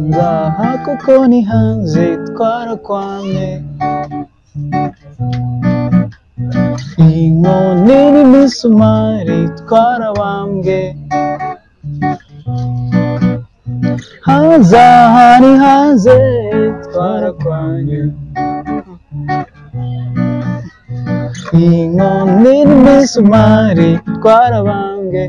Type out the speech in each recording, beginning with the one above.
Ngaha kuko ni hanze twarakwamye, inkoni n'imisumari twarabambwe, hanze aha ni hanze twarakwamye, inkoni n'imisumari twarabambwe.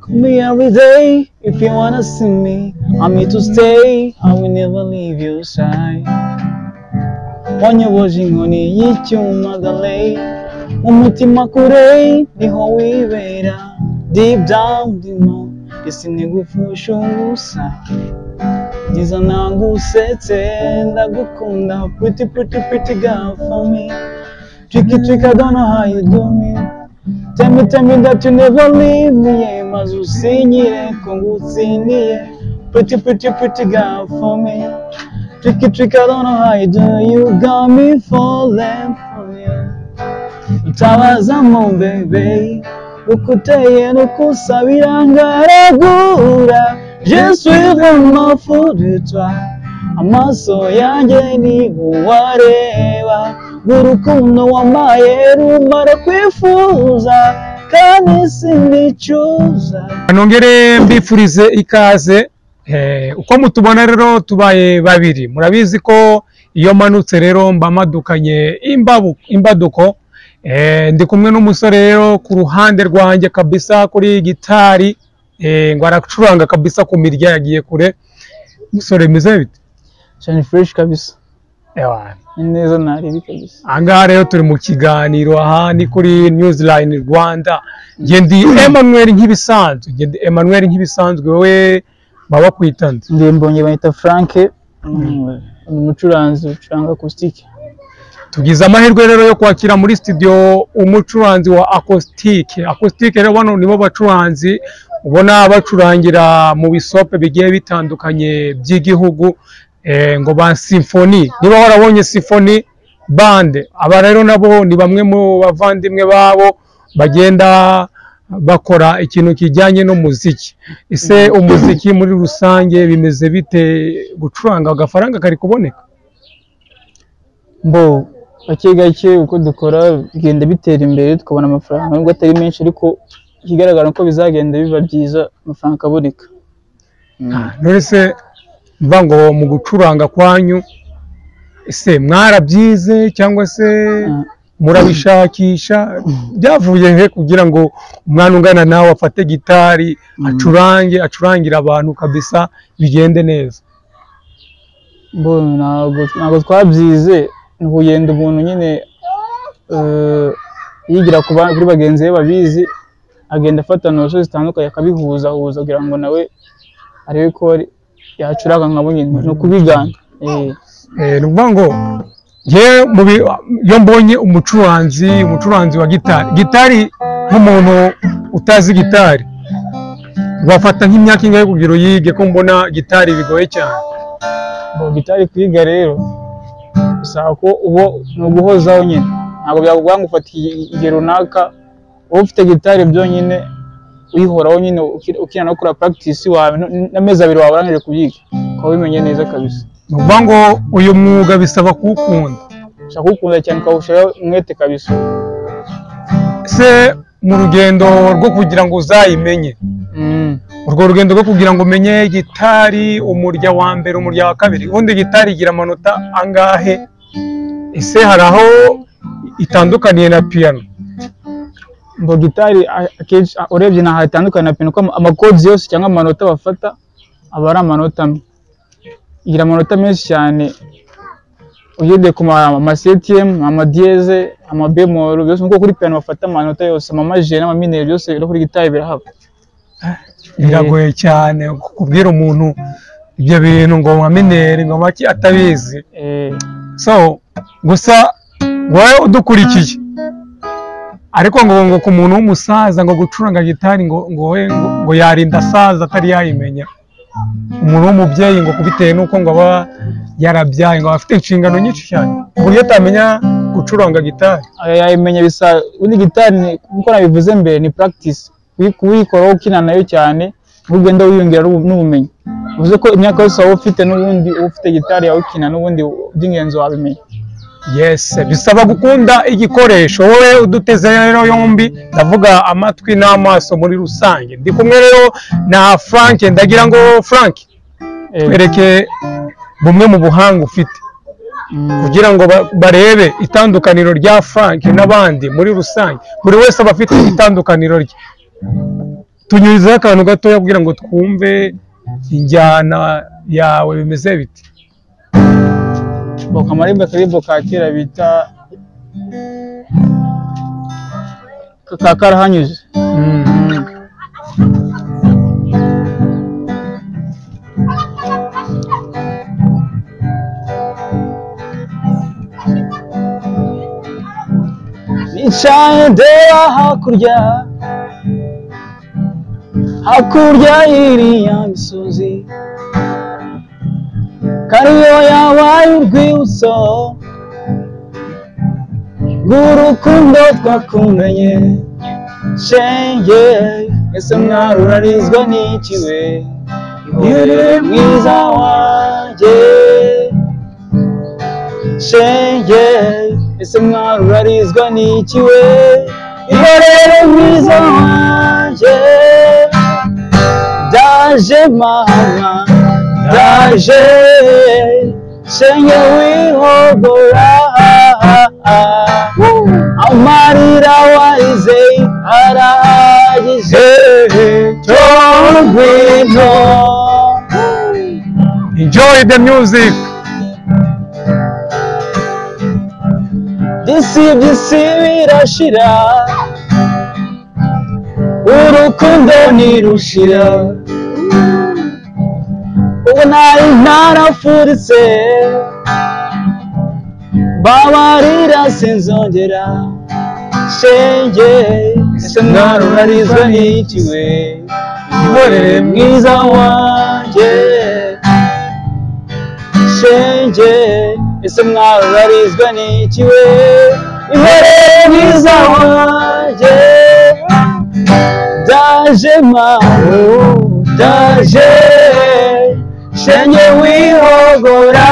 Call me every day if you wanna see me. I'm here to stay, I will never leave your side. Wanyoboje inkoni y'icyuma gale, umutima kure niho wibera. Deep down ndimo isi ntigupfusha ubusa, ngiza nagusetse ndagukunda. Pretty pretty pretty girl for me, tricky trick I don't know how you do me. Tell me that you never leave me, yeah. Maze usinyire ko ngutsindiye. Pretty pretty pretty girl for me, tricky trick I don't know how you do. You got me falling for you. Utabaza mo baby, ukuteye nukusabira ngaragura. Je suis vraiment fou de toi, amaso yanjye ni uwareba. Urukundo wamaye rumara kwifuza, kandi sindicuza. Nongere mbifurize ikaze. Uko mutubona rero tubaye babiri, murabizi ko iyo manutse rero mbamadukanye imbaduko. Ndi kumwe n'umusore rero ku ruhande rwanjye kabisa kuri gitari, ngo aracuranga kabisa ku mirya yagiye kure. Musore meze bite? Cyane fresh kabisa. Ewa. Neza nari kabisa. Anga rero turi mu kiganiro aha ni kuri Newsline Rwanda. Ndi Emmanuel nk'ibisanzwe, wowe baba kwitande. Ndi mbonye bayita Frank, umucuranzi ucuranga acoustic. Tugize amahirwe rero yo kwakira muri studio umucuranzi wa acoustic. Acoustic rero bano nibo bacuranzi ubona bacurangira mu bisope bigiye bitandukanye by'igihugu, ngo ba symphony. Niba warabonye symphony band, aba rero nabo ni bamwe mu bavandimwe babo bagenda bakora ikintu kijyanye n'umuziki. Ese umuziki muri rusange bimeze bite, gucuranga agafaranga kari kuboneka? Mbo gake uko dukora bigenda bitera imbere, tukabona amafaranga nubwo atari menshi, ariko ikigaragara ko bizagenda biba byiza, amafaranga akaboneka. None se mva ngo mu gucuranga kwanyu, ese mwarabyize cyangwa se murabishakisha? Byavuye he kugira ngo umwana ungana nawe afate gitari acurangira abantu kabisa bigende neza? Mbo ntabwo twabyize, ni kugenda umuntu nyine yigira kuri bagenzi be babizi, agenda afata notion zitandukanye akabihuza kugira ngo nawe arebe ko yacuranga nkabo nyine, no kubigana. Nuvuga ngo iyo mbonye umucuranzi wa gitari nk'umuntu utazi gitari, wafata nk'imyaka ingahe kugira uyige? Ko mbona gitari bigoye cyane. Gitari kwiga rero bisaba ko ni uguhozaho nyine, ntabwo byakugora ngo ufate igihe runaka. Wowe ufite gitari byonyine uyihoraho nyine, ukina no gukora practice wawe n'amezi 2 wawe urangije kubyiga, ukaba ubimenye neza kabisa. Nuvuga ngo uyu mwuga bisaba kuwukunda. Ushaka kuwukunda cyane, ukawushyiraho umwete kabisa. Se mu rugendo rwo kugira ngo uzayimenye, urwo rugendo rwo kugira ngo umenye gitari, umurya wa mbere, umurya wa kabiri, ubundi gitari igira amanota angahe? Ese hari aho itandukaniye na piano? Mbo gitari akenshi urebye ntaho itandukaniye na piano, ko amakozi yose cyangwa amanota bafata aba ari amanota amwe. Igira amanota menshi cyane, ugendeye ku ma septième, ama dièse, ama bémol, byose. Nuko kuri piano bafata amanota yose, ama majeur n'ama mineur byose, no kuri gitari birahaba. biragoye cyane kubwira umuntu ibyo bintu ngo wamenere ngo make atabizi. So gusa wowe udukurikiye ariko ngo ku muntu w'umusaza ngo gucuranga gitari ngo yarinda asaza atari yayimenya. Umuntu w'umubyeyi ngo kubitewe nuko ngo aba yarabyaye ngo afite inshingano nyinshi cyane uburyo atamenya gucuranga gitari. Yayimenya bisa undi gitari nkuko nabivuze mbere ni practice, kuyikora ukina nayo cyane ugenda wiyongera n'ubumenyi. Uvuze ko imyaka yose waba ufite n'ubundi ufite gitari yawe ukina n'ubundi by'ingenzi wabimenya. Yes, bisaba gukunda igikoresho. Wowe uduteze rero yombi, ndavuga amatwi n'amaso muri rusange. Ndi kumwe rero na Frank, ndagira ngo Frank twereke bumwe mu buhanga ufite kugira ngo barebe itandukaniro rya Frank n'abandi muri rusange. Buri wese aba afite itandukaniro rye. Tunyurizeho akantu gatoya kugira ngo twumve injyana yawe bimeze biti. Boka karibu ka kera bita kakarahanyuze. Nicaye ndeba hakurya y'iriya misozi, kariyo yabaye urwibutso rw'urukundo twakundanye. Shenge ese mwarurarizwa n'ikiwe, ihorere mwiza wanjye. Shenge ese mwarurarizwa n'ikiwe, ihorere mwiza wanjye. Ndaje mama ndaje, shenge wihogora, amarira warize arahagije. Ngwino. Enjoy the music. By'isi birashira, urukundo ntirushira. Ubu nari narafuritse, babarira sinzongera. Shenge ese mwarurarizwa n'ikiwe, ihorere mwiza wanjye. Shenge ese mwarurarizwa n'ikiwe, ihorere mwiza wanjye. Ndaje maho ndaje, shenge wihogora,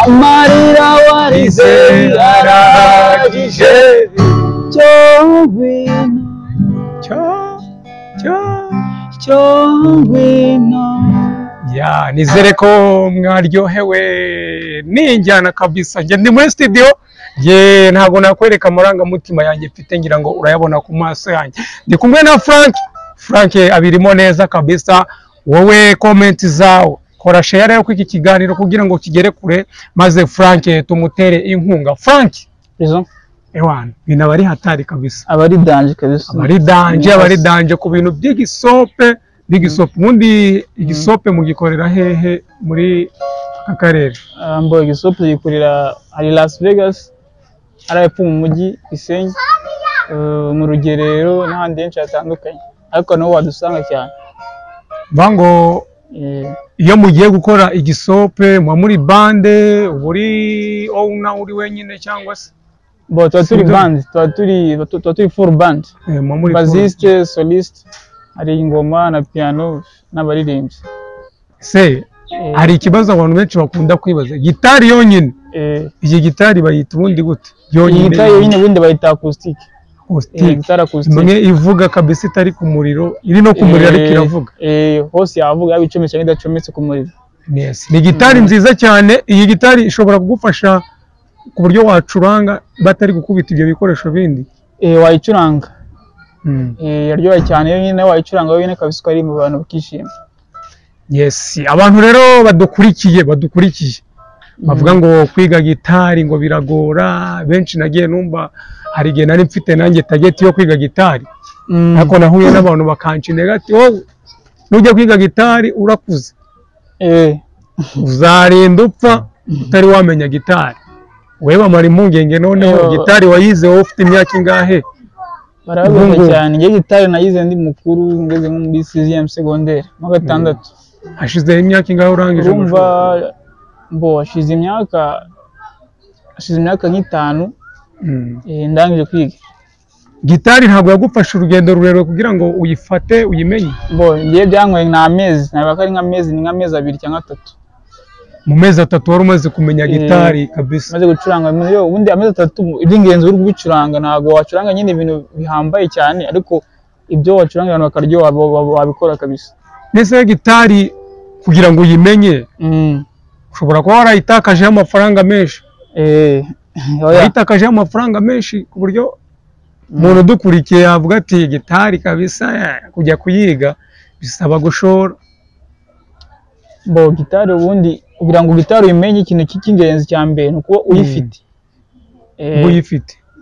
amarira warize arahagije. Cyo ngwino. Ya, nizere ko mwaryohewe n'injyana kabisa. Nge ndi muri studio, ntabwo nakwereka amarangamutima yanjye mfite, ngira ngo urayabona ku maso yanjye. Ndi kumwe na Frank abirimo neza kabisa. Wowe comment zawe kora share rero kw'iki kiganiro kugira ngo kigere kure, maze Frank tumutere inkunga. Frank ewana bina bari hatari kabisa, abari danje kabisa, abari danje ku bintu by'igisope. Ubundi igisope mugikorera hehe muri akarere? Mbo igisope gikorera ari Las Vegas, ari epfo mu mujyi Gisenyi, mu Rugerero n'ahandi henshi hatandukanye, ariko naho wadusanga cyane. Bango iyo mugiye gukora igisope muri bande, uri uri wenyine cyangwa se? Bo turi band, turi full band, bassiste, soliste, hari ingoma na piano n'abaririmbyi. Se hari ikibazo abantu benshi bakunda kwibaza, gitari yonyine iyi gitari bayita ubundi gute? Yonyine ubundi bayita acoustic. Gitari acoustic imwe ivuga kabisa itari ku muriro, iri no ku muriro ariko iravuga. Hose yavuga abicometse n'idacometse ku muriro. Yes, ni gitari nziza cyane. Iyi gitari ishobora kugufasha ku buryo wacuranga batari gukubita ibyo bikoresho bindi. Wayicuranga. Yaryoha cyane yonyine, wayicuranga yonyine kabisa ko ari mu bantu bakishima. Yes, abantu rero badukurikiye bavuga ngo kwiga gitari ngo biragora. Benshi nagiye numva hari igihe nari mfite nanjye target yo kwiga gitari, ariko nahuye n'abantu bakanshinga ati wowe nujya kwiga gitari urakuze uzarinda upfa utari wamenya gitari, wewe bamara impungenge noneho gitari wayize wowe ufite imyaka ingahe? Barabivuga cyane, njye gitari nayize ndi mukuru ngeze nko muri 6e secondaire mu gatandatu. Hashize imyaka ingahe urangije? Urumva hashize imyaka nk'itanu ndangije kwiga. Gitari ntabwo yagufasha urugendo rurerure kugira ngo uyifate uyimenye? Ngiye byangoye n'amezi, ntabwo ari nk'amezi 2 cyangwa 3. Mu mezi 3 wari umaze kumenya gitari kabisa? Maze gucuranga ubundi amezi 3 iby'ingenzi uri kubicuranga, ntabwo wacuranga nyine ibintu bihambaye cyane, ariko ibyo wacuranga abantu bakaryoha wabikora kabisa. Nese gitari kugira ngo uyimenye ushobora kuba warayitakajeho amafaranga menshi? Warayitakajeho amafaranga menshi ku buryo umuntu udukurikiye yavuga ati gitari kabisa kujya kuyiga bisaba gushora? Gitari ubundi kugira ngo gitari uyimenye ikintu cy'ingenzi cya mbere ni uko uyifite.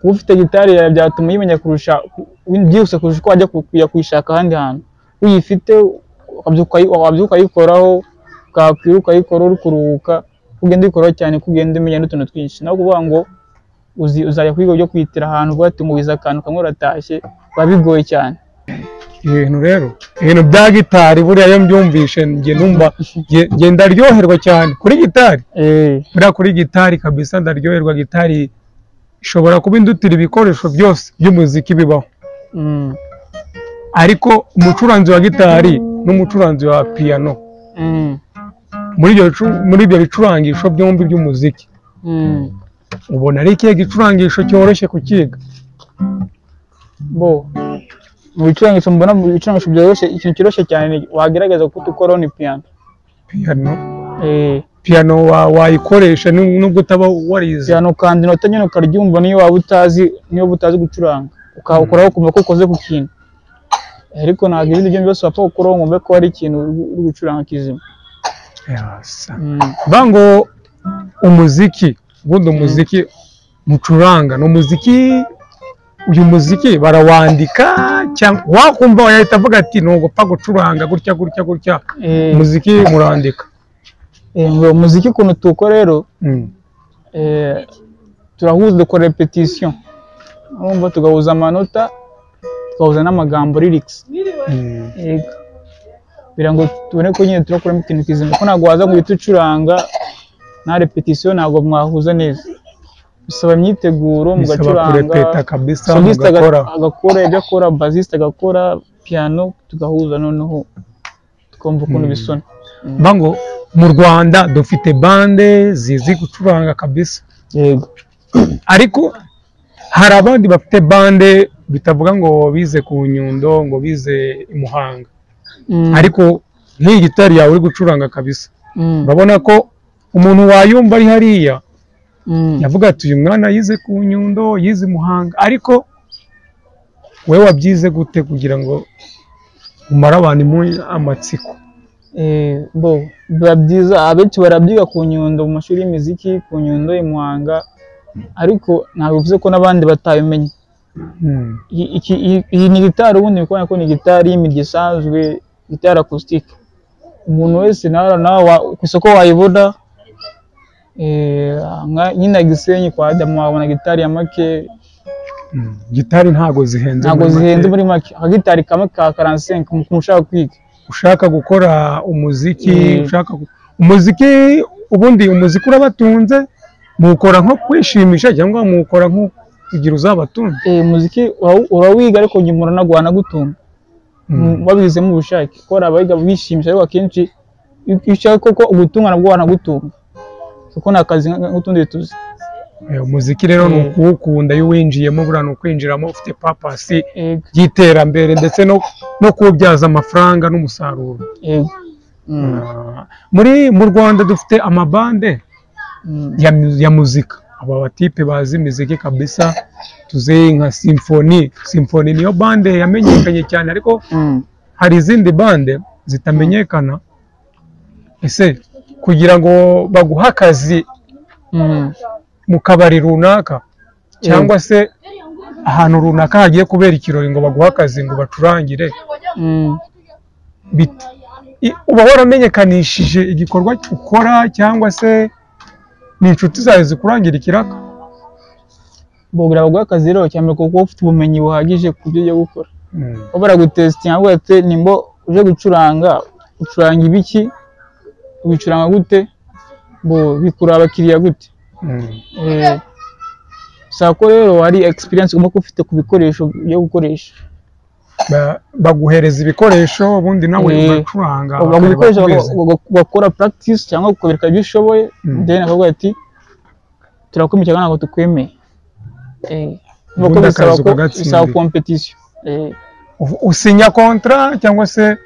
Kuba ufite gitari byatuma uyimenya kurusha byose kurusha uko wajya kujya kuyishaka ahandi hantu. Uyifite wabyuka uyikoraho, ukakwiruka ukayikora uri kuruhuka, ugenda uyikoraho cyane, kugenda umenya n'utuntu twinshi. Naho kuvuga ngo uzajya kwiga byo kwitira ahantu uvuga ati mubiza akantu kamwe uratashye, biba bigoye cyane. Ibintu bya gitari buriya iyo mbyumvishe njye ndaryoherwa cyane kuri gitari. Buriya kuri gitari kabisa ndaryoherwa. Gitari ishobora kuba indutira ibikoresho byose by'umuziki bibaho, ariko umucuranzi wa gitari n'umucuranzi wa piano muri ibyo bicurangisho byombi by'umuziki ubona ari ikihe gicurangisho cyoroshye kukiga? Mu bicurangisho mbona mu bicurangisho byoroshye, ikintu cyoroshye cyane wagerageza ko ukora ni piano. Piano wayikoresha nubwo utaba warize? Piano kandi nota nyine ukaryumva niyo waba utazi gucuranga, ukakoraho ukumva ko ukoze ku kintu, ariko ntabwo ibindi byo byose wapfa gukoraho ngo ko hari ikintu uri gucuranga kizima. Bango umuziki ubundi umuziki mucuranga ni umuziki, uyu muziki barawandika cyangwa wakumva wahita avuga ati ntugupfa gucuranga gutya gutya gutya? Umuziki murandika? Umuziki ukuntu tuwukora rero turahuza, dukora repetition, urumva tugahuza amanota, tugahuza n'amagambo lyrics, kugira ngo tubone ko nyine turakuramo ikintu kizima, ko ntabwo waza guhita ucuranga nta repetition, ntabwo mwahuza neza. Bisaba imyiteguro mugacuranga, soliste agakora ibyo akora, bassiste agakora, piano tugahuza, noneho tukumva ukuntu bisona. Bango mu Rwanda dufite bande zizi gucuranga kabisa, ariko hari abandi bafite bande bitavuga ngo bize ku Nyundo, ngo bize i Muhanga, ariko nk'iyi gitari yawe uri gucuranga kabisa, urabona ko umuntu wayumva ari hariya yavuga ati uyu mwana yize ku Nyundo, yize i Muhanga, ariko wewe wabyize gute kugira ngo umare abantu amatsiko? Biba byiza, abenshi barabyiga ku Nyundo mu mashuri y'imiziki, ku Nyundo i Muhanga, ariko ntabwo bivuze ko n'abandi batabimenye. Iyi ni gitari ubundi bikubona ko ni gitari y'imirya isanzwe, gitari acoustic. Umuntu wese nawe ku isoko wayibona, nyine Gisenyi kwa Adamu wabona gitari ya make. Gitari ntago zihenze muri make, gitari kamwe ka 45 ku ushaka kwiga, ushaka gukora umuziki, umuziki ubundi umuziki urabatunze, mukora nko kwishimisha cyangwa mukora nko kugira uzabatunze? Umuziki urawiga ariko umuntu nagwana gutunga, babizemo ubushake, kora abayiga bishimisha, ariko akenshi ushaka ko ugutunga nabwo wanagutunga, kuko nakazi nk'utundi tuzi. Umuziki rero ni ukuwukunda, iyo winjiyemo buriya ni ukwinjiramo ufite papasi y'iterambere ndetse no kuwubyaza amafaranga n'umusaruro. Mu Rwanda dufite amabande ya muzika, aba batipe bazi imiziki kabisa, tuzi nka Symphony niyo bande yamenyekanye cyane, ariko hari izindi bande zitamenyekana. Ese kugira ngo baguhe akazi mu kabari runaka, cyangwa se ahantu runaka hagiye kubera ikirori ngo baguhe akazi ngo bacurangire uba waramenyekanishije igikorwa ukora cyangwa se ni inshuti zawe zikurangira ikiraka? Bogira baguha akazi rero cyane kuko ufite ubumenyi buhagije ku byo ugiye gukora. Baragutestinga ngo ate nimbo uje gucuranga ibiki, ubicuranga gute, bikura abakiriya gute. Sako rero hari experience ugomba ufite ku bikoresho byo gukoresha. Baguhereza ibikoresho ubundi nawe ugacuranga, bakora practice cyangwa kubereka ibyo ushoboye, then akavuga ati turakomeye ntabwo tukwemeye. Nuko bisaba competition. Usinya kontra cyangwa se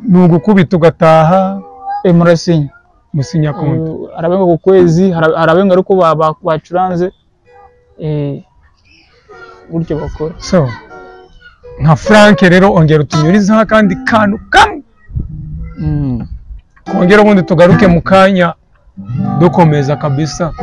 nugukubita ugataha? Murasinya. Musinya kontra. Arabenga ku kwezi, arabenga ariko bacuranze. Buryo bakora. So nka Frank rero ongera utunyuriza kandi kantu kamwe. Ongera ubundi tugaruke mu kanya dukomeza kabisa.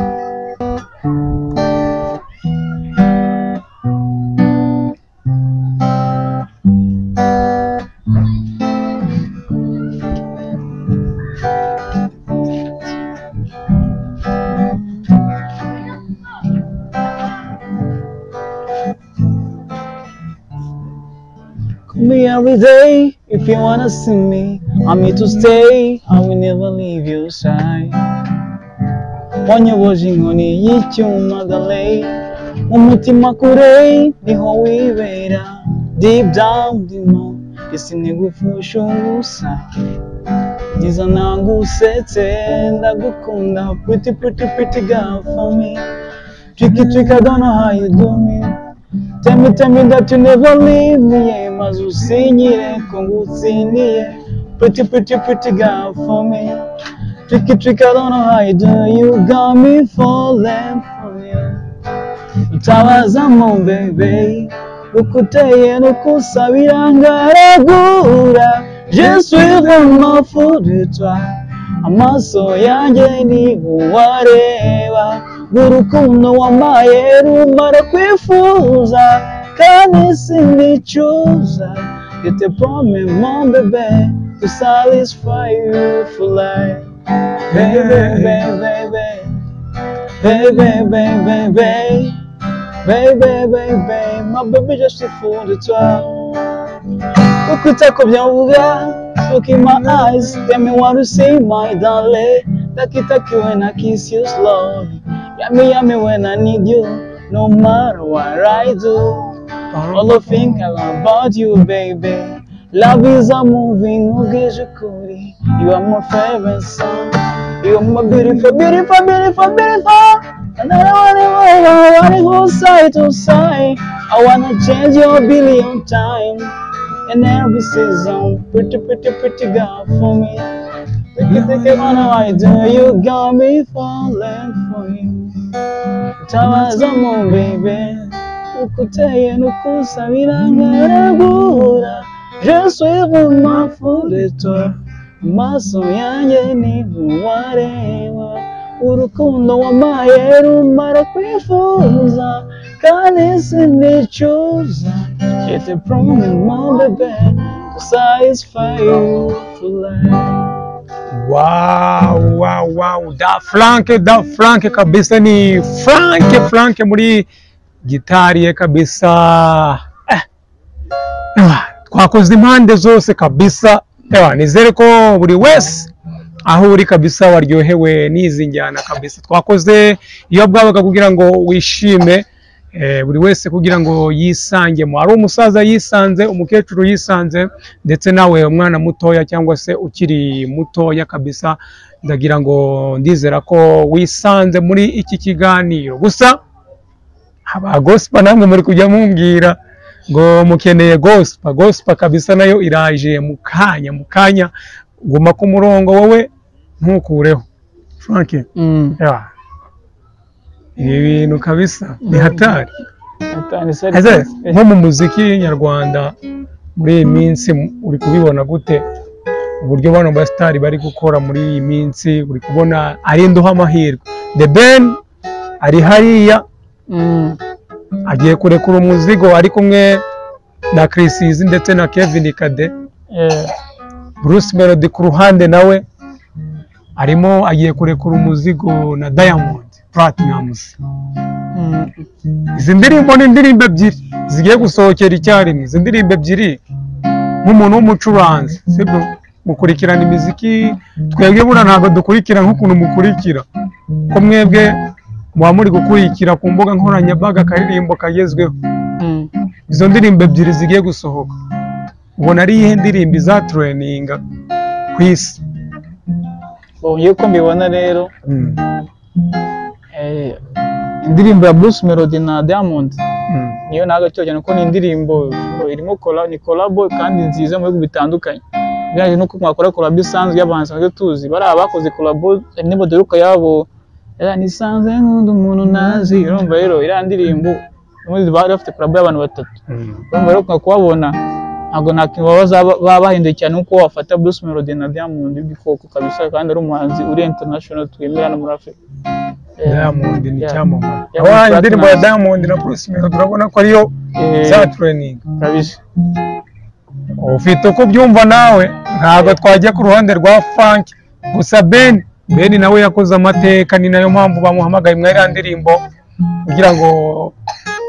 Call me every day if you wanna see me. I'm here to stay, I will never leave your side. Wanyoboje inkoni y'icyuma galay, umutima kure niho wibera. Deep down ndimo isi nigufusha ubusa. Ngiza nangusetse ndagukunda, pretty girl for me. Tricky, I don't know how you do me. Tell me that you never leave me. Mazusinyire kongutsindiye. Pretty girl for me. Tricky, I don't know how you do. You got me falling for you. Utawazamo baby, ukuteye nukusabira ngaragura. Je suis vraiment fou de toi. Amaso yanjye ni uwareba. Urukundo wamaye rumara kwifuza kandi sinicuza. Je te promets mon bébé to satisfy you for life. Baby, my baby, je suis fou de toi. Pourquoi t'as combien ouvert? Look in my eyes, tell me what to say, my darling. Taki when I kiss you slowly. Yummy when I need you, no matter what I do. All I think about you, baby. Love is a moving ugejukuri. You are my favorite song. You are my beautiful. And I wanna go side to side. I wanna change your billion times. And every season, pretty girl for me. Think about how I do, you got me falling for you. Utawazamo baby, ukuteye nukusabira ngaragura. Je suis vraiment fou de toi. Amaso yanjye ni uwareba. Urukundo wamaye rumara kwifuza kandi sinicuza. Je te promets mon bébé to satisfy you for life. Wow, da Frank kabisa, ni Frank muri gitari ye kabisa. Twakoze impande zose kabisa. Nizere ko buri wese aho uri kabisa waryohewe n'izi njyana kabisa. Twakoze iyo bwabaga kugira ngo wishime, buri wese kugira ngo yisangemo. Ari umusaza yisanze, umukecuru yisanze, ndetse nawe umwana mutoya cyangwa se ukiri mutoya kabisa. Ndagira ngo ndizera ko wisanze muri iki kiganiro. Gusa aba gospel namwe muri kujya mumbwira ngo mukeneye gospel kabisa, nayo iraje mu kanya. Guma ku murongo wowe ntukureho Frank. Ibi bintu kabisa ni hatari. Nko mu muziki nyarwanda muri iyi minsi uri kubibona gute? Uburyo bano basitari bari gukora muri iyi minsi, uri kubona ari nduha amahirwe. The Ben ari hariya, agiye kurekura umuzigo ari kumwe na Chris Easy ndetse na Kevin Kade. Bruce Melody ku ruhande nawe arimo agiye kurekura umuzigo na Diamond Platnumz. Izi ndirimbo ni indirimbo ebyiri zigiye gusohokera icyarimwe. Izi ndirimbo ebyiri nk'umuntu w'umucuranzi sibyo mukurikirana imiziki, twebwe bura ntabwo dukurikira nk'ukuntu mukurikira, ko mwebwe muba muri gukurikira ku mbuga nkoranyambaga akaririmbo kagezweho. Izo ndirimbo ebyiri zigiye gusohoka, ubona ari iyihe ndirimbo izatreninga ku isi? Yuko mbibona rero indirimbo ya Bruce Melody na Diamond niyo nagacyo cyane ko ni indirimbo irimo collabo kandi nziza mu bihugu bitandukanye. Byaje no kumwakora collabo isanzwe y'abantu baje tuzi bari abakoze collabo nibo deruka yabo nisanze nk'undi umuntu nazi. Urumva rero ira ndirimbo muri bari bafite collabo y'abantu batatu. Urumva rero kubabona ntabwo ntakintu babahinduye cyane uko wafata Bruce Melody na Diamond bikoko kabisa, kandi ari umuhanzi uri international twemera no muri Afrika. Diamond ni cyamamare. Indirimbo ya Diamond na Bruce Melody urabona ko ariyo za training kabisa. Ufite uko byumva nawe, ntabwo twajya ku ruhande rwa funk gusa. Ben nawe yakoze amateka, ni nayo mpamvu bamuhamagaye mwari ndirimbo kugira ngo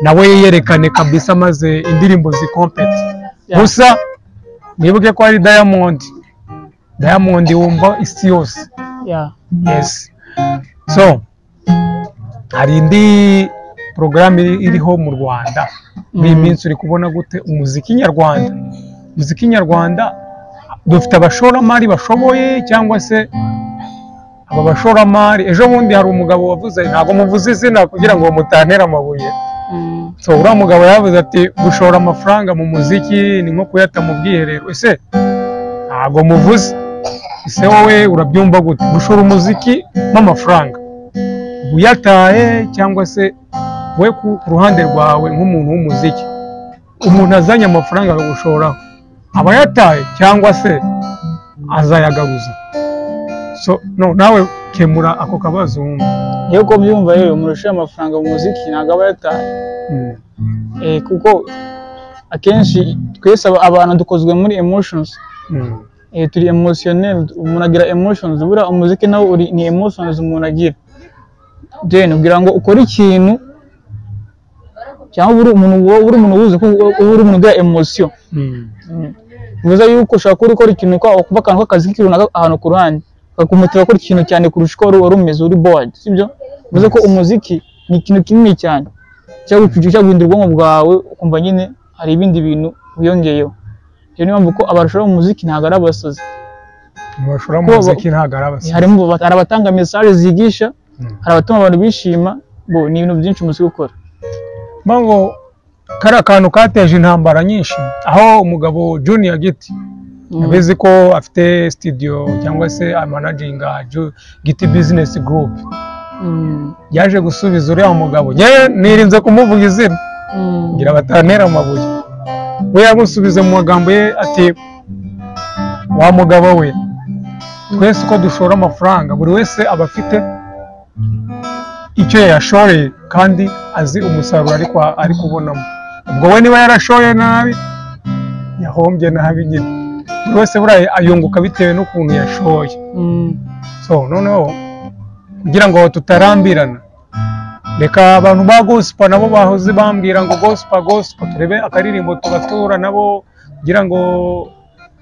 nawe yerekane kabisa maze indirimbo zikompete. Gusa nibuke ko ari Diamond wumva isi yose. Yes. So hari indi porogaramu iriho mu Rwanda muri minsi, uri kubona gute umuziki nyarwanda? Umuziki nyarwanda dufite abashoramari bashoboye cyangwa se aba bashoramari? Ejo bundi hari umugabo wavuze, ntabwo muvuze izina kugira ngo mutantera amabuye. So uriya mugabo yavuze ati gushora amafaranga mu muziki ni nko kuyata mu bwiherero. Ese ntabwo muvuze, ese wowe urabyumva gute gushora umuziki n'amafaranga uyataye, cyangwa se we ku ruhande rwawe nk'umuntu w'umuziki umuntu azanye amafaranga akagushoraho aba yataye cyangwa se azayagaruza? So no, nawe kemura ako kabazo wumva. Yuko byumva rero umurusha amafaranga mu muziki ntabwo aba yataye. Kuko akenshi twese abantu dukozwe muri emotions. Turi emotional, umuntu agira emotions, bura umuziki nawo ni emotions umuntu agira. Then ugira ngo ukora ikintu cyangwa uri umuntu wuze ko uri umuntu ugira emotion. Bivuze yuko ushaka gukora ikintu ukumva akantu k'akazi k'irunaka ahantu ku ruhande kakumutira gukora ikintu cyane kurusha uko wari umeze uri bored, sibyo? Bivuze ko umuziki ni ikintu kinini cyane cyangwa guhindura ubwonko bwawe ukumva nyine hari ibindi bintu wiyongeyeho. Iyo niyo mpamvu ko abarushaho mu muziki ntabwo ari abasozi. Abashora mu muziki ntabwo ari abasozi. Hari abatanga message zigisha, hari abatuma abantu bishima, ni ibintu byinshi umuziki ukora. Mango kari akantu kateje intambara nyinshi, aho umugabo Junior Giti abizi ko afite studio cyangwa se managinga Giti Business Group, yaje gusubiza uriya mugabo. Nirinze kumuvuga izina ngira batantera amabuye. We yamusubize mu magambo ye ati, wa mugabo we, twese uko dushora amafaranga buri wese aba afite icyo yashoreye kandi azi umusaruro ari kubonamo. Ubwo we niba yarashoye nabi yahombye nabi nyine, buri wese buriya ayunguka bitewe n'ukuntu yashoye. So noneho kugira ngo tutarambirana, reka abantu ba gospel nabo bahoze bambwira ngo gospel turebe akaririmbo tugatura nabo kugira ngo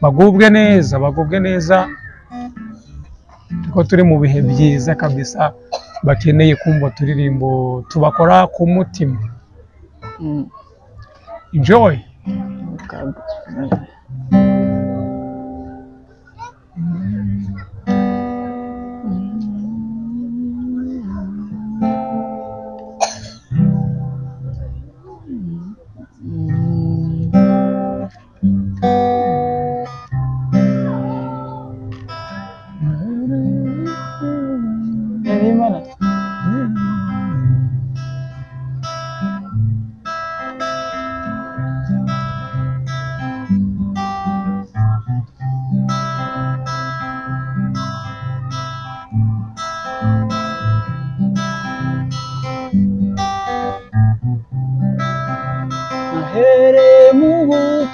bagubwe neza ko turi mu bihe byiza kabisa, bakeneye kumva turirimbo tubakora ku mutima. Enjoy.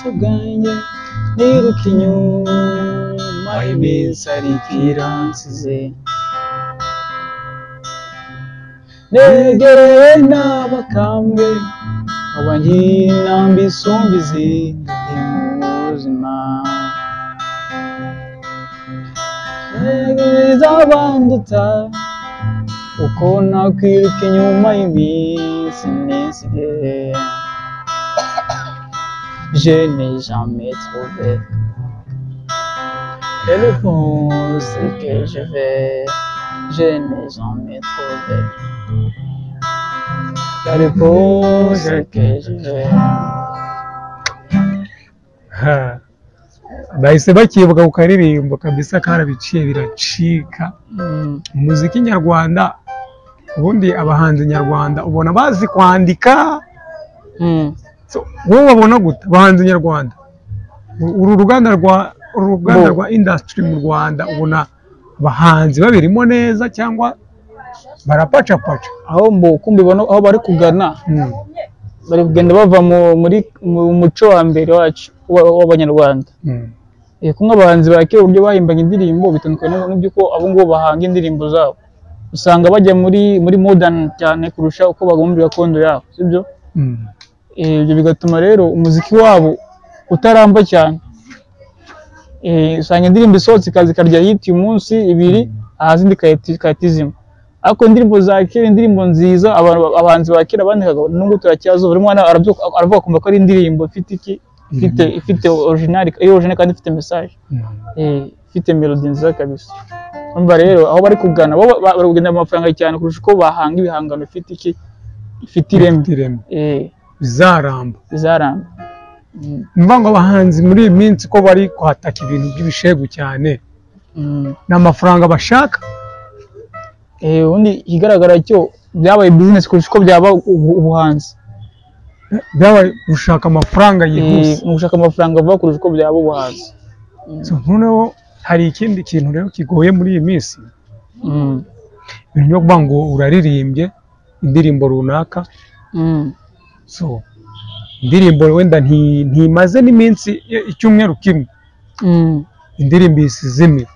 buto bwanjye niruka inyuma y'iminsi ariko iransize negereye n'abakambwe abanyinamba isumba izindi mu buzima negereza abanduta uko nakwiruka inyuma y'iminsi nisigaye je n'ai jamais trouvé et le fond c'est que je vais je n'ai jamais trouvé la réponse que je vais bahise bakibuka ku karirimbo kabisa karabiciye biracika. Umuziki nyarwanda ubundi abahanzi nyarwanda ubona bazi kwandika. Wowe wabona gute abahanzi nyarwanda uru ruganda rwa industry mu Rwanda ubona abahanzi babirimo neza cyangwa barapacapaca? Aho mbona aho bari kugana bari kugenda bava mu muco wa mbere wacu w'abanyarwanda. Kumwe abahanzi ba kera uburyo bahimbanye indirimbo bitandukanye n'uko abo ngo bahanga indirimbo zabo, usanga bajya muri modern cyane kurusha uko bagombye gakondo yabo, sibyo? Ibyo bigatuma rero umuziki wabo utaramba cyane. Usanga indirimbo isohotse ikarya hit umunsi ibiri ahazindi kayitizima. Ariko indirimbo za kera, indirimbo nziza abahanzi ba kera bandikaga nubwo turacyazo buri mwana aravuga kumva ko ari indirimbo ifite original kandi ifite message, ifite melody nziza kabisa. Umva rero aho bari kugana bari kugenda amafaranga cyane kurusha uko bahanga ibihangano ifite ireme bizaramba. Mva ngo abahanzi muri iyi minsi ko bari kwataka ibintu by'ibishegu cyane, n'amafaranga bashaka. Undi ikigaragara cyo byabaye business kurusha uko byaba ubuhanzi. Byabaye gushaka amafaranga yihuse, gushaka amafaranga vuba kurusha uko byaba ubuhanzi. Noneho hari ikindi kintu rero kigoye muri iyi minsi, ibintu byo kuvuga ngo uraririmbye indirimbo runaka, indirimbo wenda ntimaze n'iminsi icyumweru kimwe, indirimbo isizimira.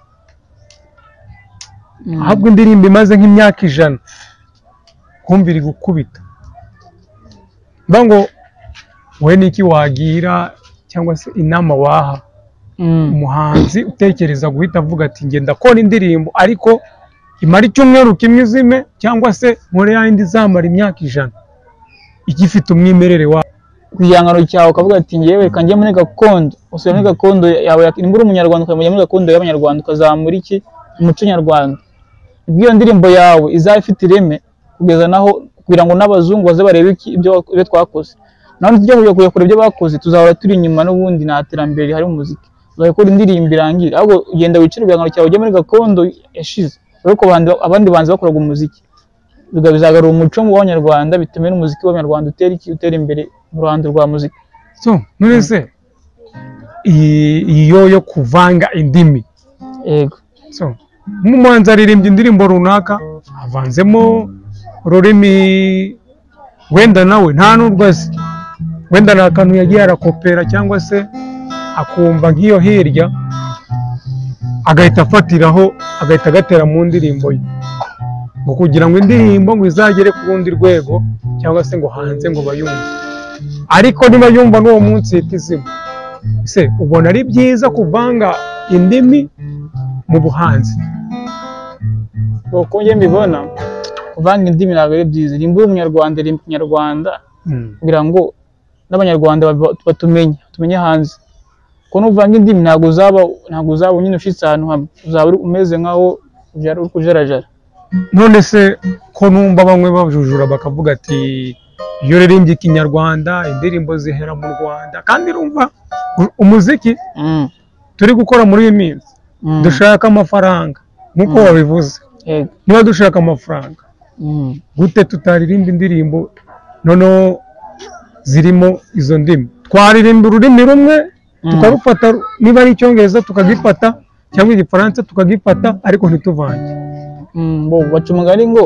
Ahubwo indirimbo imaze nk'imyaka 100 kumva iri gukubita. Mba ngo wowe niki wagira cyangwa se inama waha umuhanzi utekereza guhita avuga ati ngenda kora indirimbo ariko imara icyumweru kimwe izime, cyangwa se nkore yindi zamara imyaka 100 igifite umwimerere wa kuyangano cyawe ukavuga ati ngewe kanjye muri gakondo, usubira muri gakondo yawe, nimbura umunyarwanda ukamenya muri gakondo y'abanyarwanda ukazamura iki umuco nyarwanda. Ibyo ndirimbo yawe izafite ireme kugeza naho kugira ngo n'abazungu baze barebe ibyo twakoze, naho tujya kuyakora ibyo bakoze tuzahora turi inyuma n'ubundi nta terambere hari mu muziki. Uzakora indirimbo irangira ahubwo ugenda wicira igihangano cyawe ujya muri gakondo yashize, ariko abandi banzi bakoraga umuziki bizagarura umuco mu banyarwanda, bitume n'umuziki w'abanyarwanda utera imbere mu ruhando rwa muzika. Nurese iyo yo kuvanga indimi, yego, umuhanzi aririmbye indirimbo runaka avanzemo ururimi wenda nawe nta n'urwazi, wenda nta kantu yagiye arakopera cyangwa se akumva nk'iyo hirya agahita afatiraho agahita agatera mu ndirimbo ye, ngo kugira ngo indirimbo ngo izagere ku rundi rwego cyangwa se ngo hanze ngo bayumve. Ariko niba yumva n'uwo munsi ihita izima. Ese ubona ari byiza kuvanga indimi mu buhanzi? Uko njye mbibona kuvanga indimi ntabwo ari byiza. Rimba umunyarwanda rimba ikinyarwanda kugira ngo n'abanyarwanda tumenye hanze. Ko nuvanga indimi ntabwo uzaba nyine ushitse ahantu hamwe, uzaba umeze nkaho uri kujarajara. None se ko numva bamwe bajujura bakavuga ati iyo uririmbye ikinyarwanda indirimbo zihera mu Rwanda, kandi urumva umuziki turi gukora muri iyi minsi dushaka amafaranga nkuko wabivuze. Niba dushaka amafaranga gute tutaririmba indirimbo noneho zirimo izo ndimi? Twaririmba ururimi rumwe tukarufata, niba ari icyongereza tukagifata cyangwa igifaransa tukagifata, ariko ntituvange. Baca umugani ngo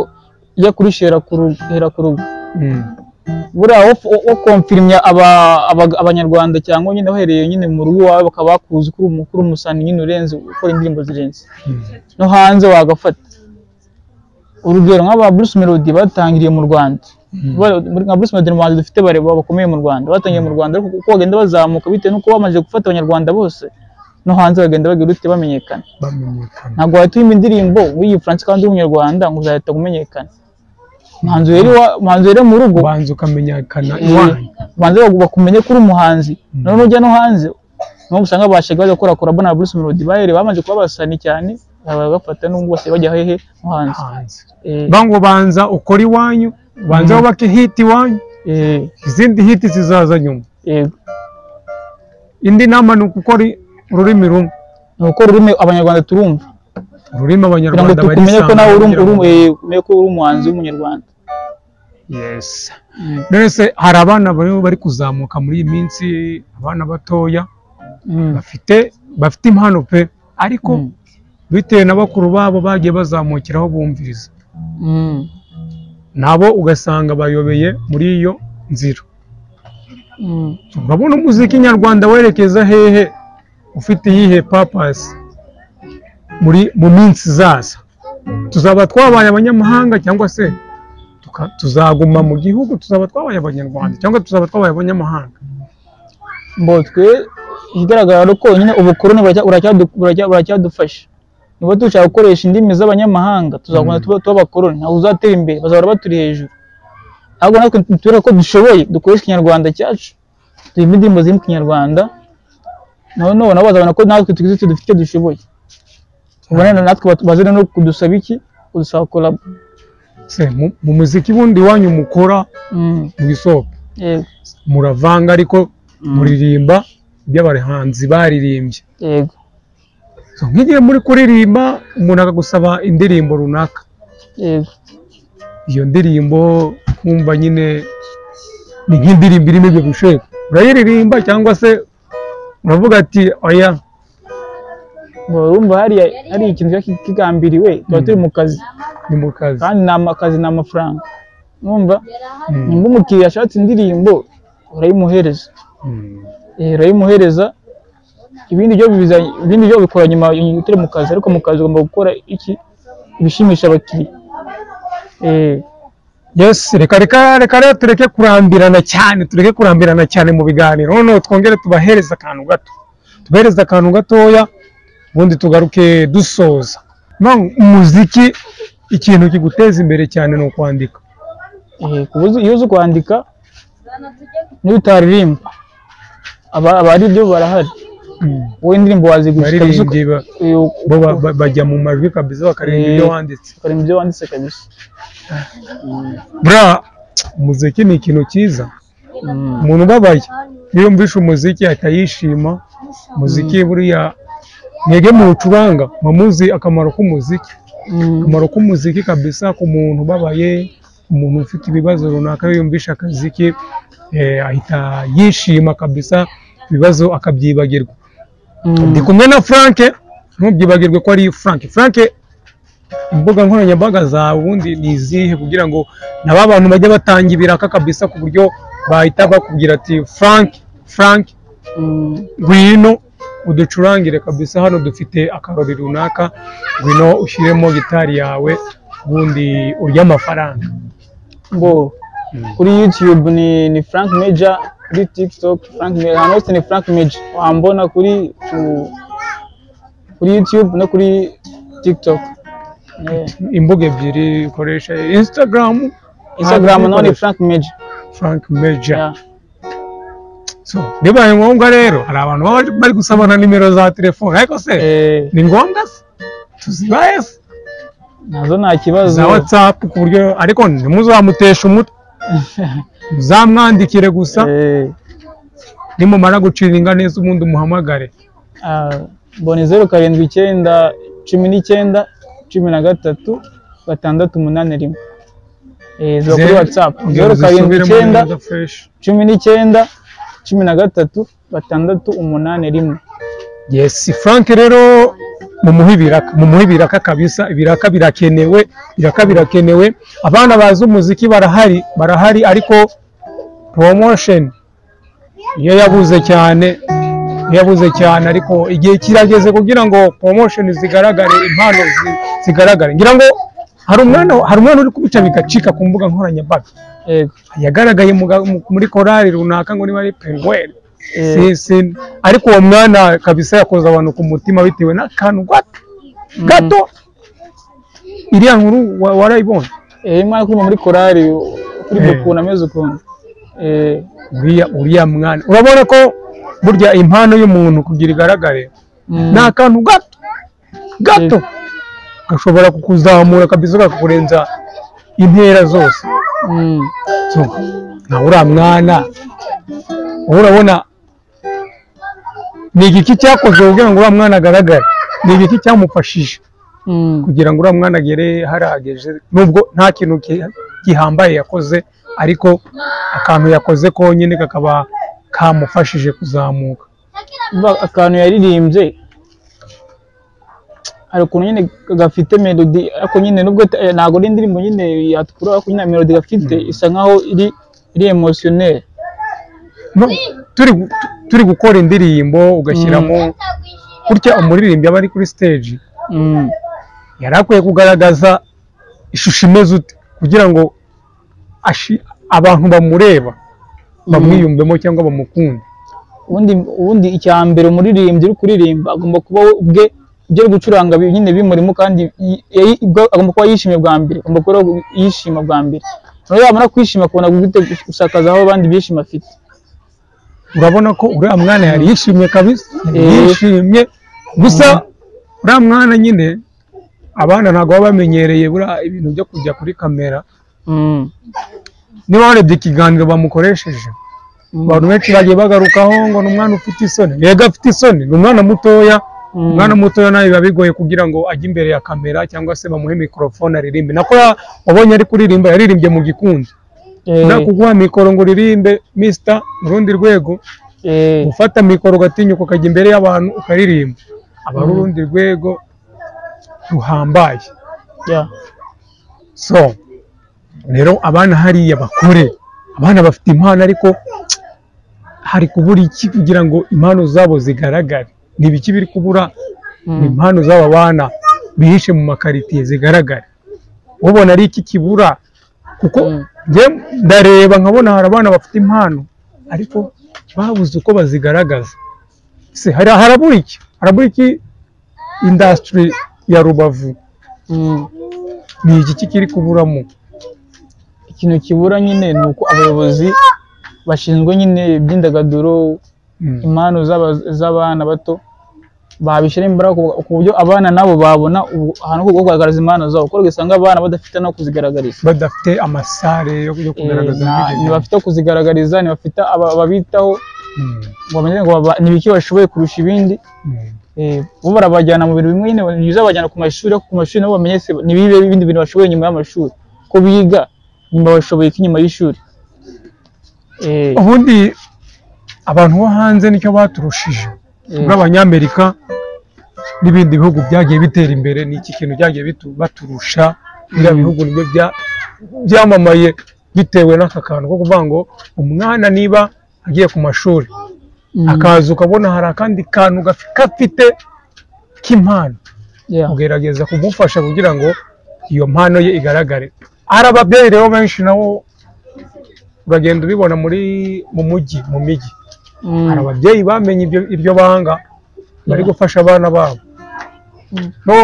iyo kurishera ku rugo. buriya wo konfirimya abanyarwanda cyangwa nyine bahereye nyine mu rugo iwawe bakaba bakuzi kuri umukuru umusani nyine urenze ukora indirimbo zirenze no hanze wagafata urugero nk'aba Bruce Melody batangiriye mu Rwanda nka Bruce Melody mu Rwanda dufite bareba bakomeye mu Rwanda batangiye mu Rwanda ariko uko bagenda bazamuka bitewe nuko bamaze gufata abanyarwanda bose no hanze bagenda bagira uti bamenyekana ntabwo wahita uyimba indirimbo w'iyi France kandi w'umunyarwanda ngo uzahita kumenyekana umuhanzi rero mu rugo banza ukamenyekana iwanyu banza bakumenye kuri umuhanzi none ujya no hanze no usanga bashaga bakora korabo na Bruce Melody bahere bamaze kuba basani cyane bagafata n'ubwo bose bajya hehe no hanze bango banza ukora iwanyu banza wubake hit iwanyu izindi hit zizaza nyuma yego indi nama ni ukukora ururimi rumwe ni uko ururimi abanyarwanda turumva ururimi abanyarwanda bari tumenye ko nawe uri umuhanzi w'umunyarwanda. Yes. Nese hari abana bari kuzamuka muri iyi minsi, abana batoya bafite impano pe, ariko bitewe na bakuru babo bagiye bazamukiraho bumviriza, nabo ugasanga bayobeye muri iyo nzira. Urabona umuziki nyarwanda werekeza hehe, ufite iyihe purpose mu minsi zaza? Tuzaba twabaye abanyamahanga cyangwa se tuzaguma mu gihugu, tuzaba twabaye abanyarwanda cyangwa tuzaba twabaye abanyamahanga? Mbotwe ikigaragara ko nyine ubukoroni buracyadufasha. Niba dushaka gukoresha indimi z'abanyamahanga tuzaguma tuba abakoroni, ntabwo uzatera imbere, bazahora baturi hejuru. Ahubwo natwe turere ko dushoboye dukoresha ikinyarwanda cyacu, duhimba indirimbo ziri mu kinyarwanda, nabo bazabona ko natwe tugize dufite dushoboye. Ubona natwe bazira no kudusaba iki, kudusaba collab. Se mu muziki bundi wanyu mukora mu isoko, muravanga ariko muririmba by'abahanzi baririmbye. Yego. So nk'igihe muri kuririmba umuntu akagusaba indirimbo runaka, yego, iyo ndirimbo kumva nyine ni nk'indirimbo irimo ibyo bishaka, urayiririmba cyangwa se uravuga ati oya? Urumva hari ikintu kigambiriwe, tuba turi mu kazi, ni mu kazi kandi n'amakazi n'amafaranga. Numva nimba umukiriya ashatse indirimbo urayimuhereza, urayimuhereza, ibindi byo bikora nyuma utari mu kazi, ariko mu kazi ugomba gukora iki, ibishimisha abakiriya. Yes, reka rero tureke kurambirana cyane mu biganiro, noneho twongere tubahereza akantu gatoya, ubundi tugaruke dusoza. Umuziki ikintu kiguteza imbere cyane ni ukwandika. Iyo uzi kwandika niyo utaririmba abari byo barahari, wowe indirimbo wazigushika bajya mu majwi kabisa bakaririmba ibyo wanditse, kabisa. Bra, umuziki ni ikintu cyiza. Umuntu ubabaye iyo yumvishe umuziki akayishima. Umuziki buriya mwege muwucuranga muzi akamaro k'umuziki, kabisa, ku muntu ubabaye, umuntu ufite ibibazo runaka, iyo yumvishe akaziki ahita yishima kabisa, ibibazo akabyibagirwa. Ndi kumwe na Frank, ntubyibagirwe ko ari Frank. Imbuga nkoranyambaga zawe ubundi ni izihe, kugira ngo naba abantu bajya batanga ibiraka kabisa, ku buryo bahita bakubwira ati Frank ngwino uducurangire kabisa, hano dufite akarori runaka, ngwino ushyiremo gitari yawe ubundi urya amafaranga. Kuri YouTube ni Frank Major, kuri TikTok Frank Major, hano hose ni Frank Major. Wambona kuri YouTube no kuri TikTok. Imbuga ebyiri ukoresha, Instagram naho ni Frank Major. Yeah. So bibaye ngombwa rero hari abantu bari gusabana nimero za telefone, ariko se ni ngombwa se tuzibaye se? Nazo nta kibazo za WhatsApp, ku buryo ariko ntimuzamutesha umutwe, muzamwandikire gusa, nimumara guciringa neza ubundi umuhamagare. Mbone 079 19 13 681. Zo kuri WhatsApp 079 19 13 681. Yes, Frank rero mumuhe ibiraka kabisa, ibiraka birakenewe. Abana bazi umuziki barahari, ariko promotion iyo yabuze cyane ariko igihe kirageze kugira ngo promotion zigaragare, impano zigaragare. Ngira ngo hari umwana uri kubica bigacika ku mbuga nkoranyambaga, yagaragaye muri korali runaka ngo niba ari Penguin, ariko uwo mwana kabisa yakoze abantu ku mutima bitewe n'akantu gato. Iriya nkuru warayibonye? Imana kuri muri korali kuri bukuna ameze ukuntu. Uriya mwana urabona ko burya impano y'umuntu kugira igaragare ni akantu gato gashobora kukuzamura kabisa kakurenza intera zose. Nawe uriya mwana urabona ni igiki cyakozwe kugira ngo uriya mwana agaragare, ni igiki cyamufashije kugira ngo uriya mwana agere harageje, nubwo nta kintu gihambaye yakoze, ariko akantu yakoze konyine kakaba kamufashije kuzamuka. Akantu yaririmbye hari ukuntu nyine gafite melody, ariko nyine nubwo ntabwo ari indirimbo nyine yatukura, ariko nyine melody gafite isa nkaho iri emotionnel. Turi gukora indirimbo ugashyiramo kurya umuririmbyi aba ari kuri stage, yari akwiye kugaragaza ishusho imeze ute kugira ngo abantu bamureba bamwiyumvemo cyangwa bamukunde. Ubundi icya mbere umuririmbyi uri kuririmba agomba kuba ubwe ibyo ari gucuranga nyine bimurimo, kandi agomba kuba yishimye bwa mbere, agomba kuba yishima bwa mbere, noneho yamara kwishima akabona gusakaza aho abandi bishima afite. Urabona ko uriya mwana yari yishimye kabisa, yishimye gusa uriya mwana nyine abana ntabwo baba bamenyereye buriya ibintu byo kujya kuri kamera. Niba warebye ikiganiro bamukoresheje, abantu benshi bagiye bagarukaho ngo ni umwana ufite isoni. Yego afite isoni, ni umwana mutoya. Umwana mutoya nawe biba bigoye kugira ngo ajye imbere ya kamera cyangwa se bamuhe mikorofone aririmbe. Nako wabonye ari kuririmba, yaririmbye mu gikunzi. Nakuguha mikoro ngo uririmbe Mr mu rundi rwego, ufata mikoro ugatinyuka ukajya imbere y'abantu ukaririmba, aba ari urundi rwego ruhambaye. So rero abana hariya bakore, abana bafite impano, ariko hari kubura iki kugira ngo impano zabo zigaragare? Ni ibiki biri kubura? Ni impano z'aba bana bihishe mu makaritiye zigaragare. Ubona ari iki kibura? Kuko ndareba nkabona hari abana bafite impano ariko babuze uko bazigaragaza. Se harabura iki? Harabura iki industry ya Rubavu? Ni iki kiri kuburamo? Ikintu kibura nyine ni uko abayobozi bashinzwe nyine iby'indagaduro, impano z'abana bato babishyira imbaraga ku buryo abana nabo babona ahantu ho kugaragaza impano zabo, kuko ugasanga abana badafite no kuzigaragariza, badafite amasare yo kugaragaza, ntibafite kuzigaragariza, ntibafite ababitaho ngo bamenye ngo nibiki bashoboye kurusha ibindi. Bo barabajyana mu bintu bimwe nyine bizabajyana ku mashuri, ku mashuri nabo bamenye se nibibe ibindi bintu bashoboye nyuma y'amashuri, ko biga nyuma bashoboye inyuma y'ishuri. Ubundi abantu bo hanze nicyo baturushije, nk'Abanyamerika n'ibindi bihugu byagiye bitera imbere, ni iki kintu byagiye baturusha. Biriya bihugu nibyo byamamaye bitewe n'aka kantu ko kuvuga ngo umwana niba agiye ku mashuri akaza ukabona hari akandi kantu gafite k'impano, ugerageza kumufasha kugira ngo iyo mpano ye igaragare. Hari ababyeyi rero benshi nabo uragenda ubibona mu mujyi, hari ababyeyi bamenye iryo banga bari gufasha abana babo. No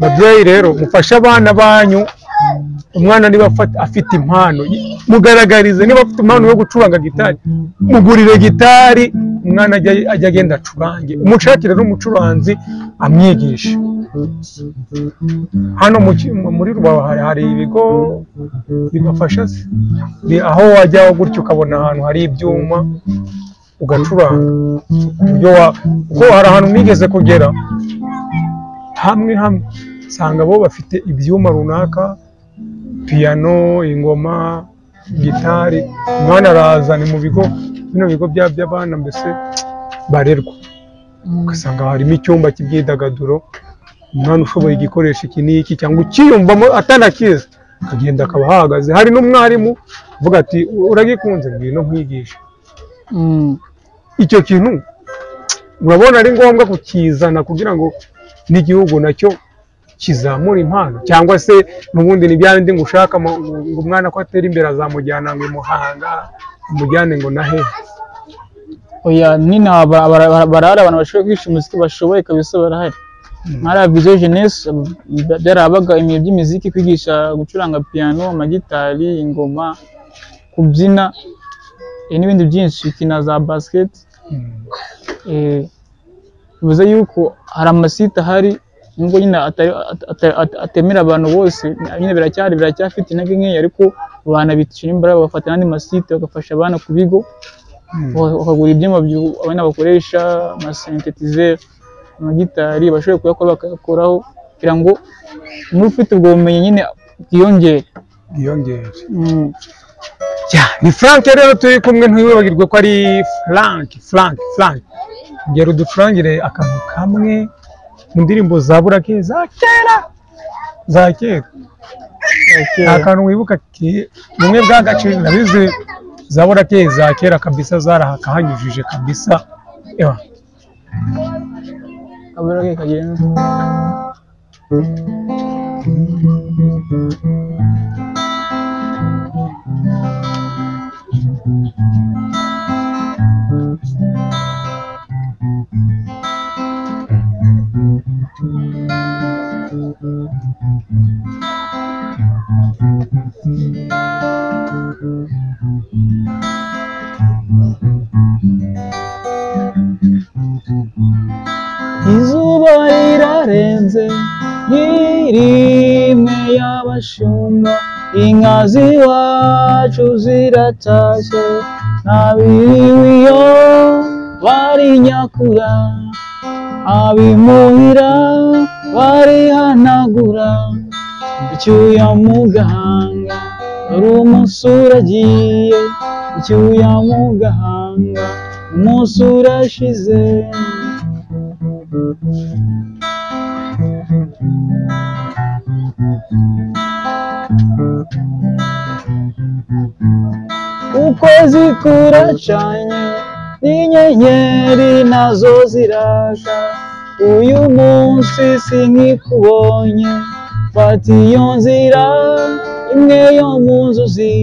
babyeyi rero mufashe abana banyu, umwana niba afite impano mugaragarize. Niba afite impano yo gucuranga gitari, mugurire gitari, umwana ajya agenda acurange, umushakire n'umucuranzi amwigisha. Hano muri Rubavu hari ibigo bigafasha, aho wajya gutyo ukabona ahantu hari ibyuma ugacuranga. Kuko hari ahantu nigeze kugera hamwe usanga bo bafite ibyuma runaka, piyano, ingoma, gitari. Umwana araza, ni mu bigo, bino bigo by'abana mbese barerwa, ugasanga harimo icyumba cy'imyidagaduro, umwana ushoboye igikoresho iki n'iki cyangwa ukiyumvamo atanakizi akagenda akaba ahahagaze, hari n'umwarimu uvuga ati uragikunze ngwino nkwigisha. Icyo kintu urabona ari ngombwa kukizana kugira ngo n'igihugu nacyo kizamura impano, cyangwa se n'ubundi ni bya bindi ngo ushaka ngo umwana ko atera imbere azamujyana ngo imuhanga umujyane ngo nahe. Oya nina barahari abantu bashoboye kwigisha umuziki bashoboye kabisa barahari. Nkara Vision Jeunesse byarabaga imiye by'imiziki kwigisha gucuranga piano, amagitari, ingoma, kubyina n'ibindi byinshi, kina za basket. Bivuze yuko hari amasite ahari nubwo nyine atemera abantu bose, nyine biracyafite intege nke, ariko abana bitishira imbaraga bafata n'andi masite bagafasha abana ku bigo, bakagura ibyuma abana bakoresha, amasynthetizer, amagitari bashoboye kuyakora bakayakoraho kugira ngo n'ufite ubwo bumenyi nyine bwiyongere. Ni Frank rero turi kumwe, ntiwibagirwe ko ari Frank. Ngero udufurangire akantu kamwe mu ndirimbo za Burake za kera. Akantu wibuka bumwe bw'agaciro nabize za Burake za kera kabisa, zarahakahanyujije kabisa. Ewa Burake kagenda izuba rirarenze nk'irimwe y'abashumba, inka z'iwacu ziratashye, n'abiriwe iyo bari nyakura, abimuhira barihanagura icyuya mu gahanga, dore umunsi uragiye, icyuya mu gahanga, umunsi urashize. Ukwezi kuracanye n'inyenyeri nazo ziraka, uyu munsi sinkikubonye, fata iyo nzira imwe yo mu nzozi,